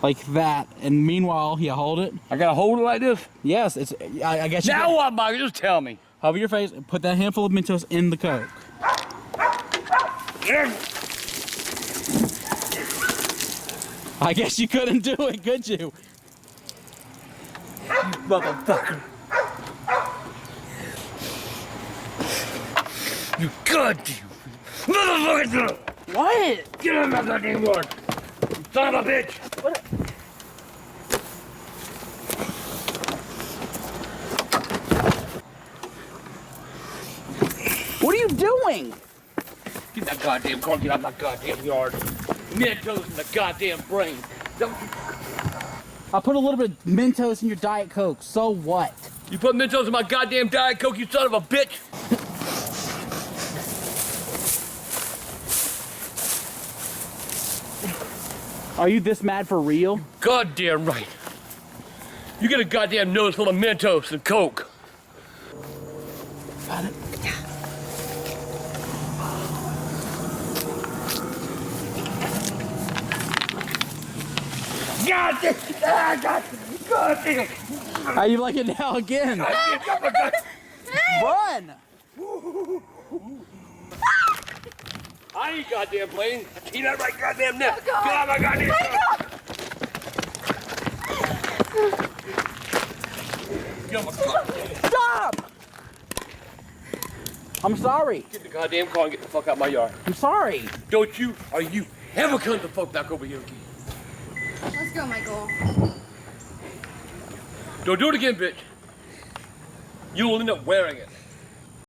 Like that, and meanwhile, you hold it. I gotta hold it like this? Yes, it's. I guess you. Now what, Mike? Just tell me. Hover your face and put that handful of Mentos in the Coke. I guess you couldn't do it, could you? You motherfucker. You goddamn motherfucker. What? Get out of my goddamn yard. You son of a bitch. What? What are you doing? Get that goddamn car, get out of my goddamn yard. Mentos in the goddamn brain. Don't you... I put a little bit of Mentos in your Diet Coke, so what? You put Mentos in my goddamn Diet Coke, you son of a bitch! Are you this mad for real? Goddamn right. You get a goddamn nose full of Mentos and Coke. Got it. God damn! How you like it now again? Run! I ain't goddamn playing. Eat that right goddamn neck. Oh, God. Get out of my goddamn yard. Stop! I'm sorry. Get the goddamn car and get the fuck out of my yard. I'm sorry. Don't you or you ever come the fuck back over here again. Let's go, Michael. Don't do it again, bitch. You will end up wearing it.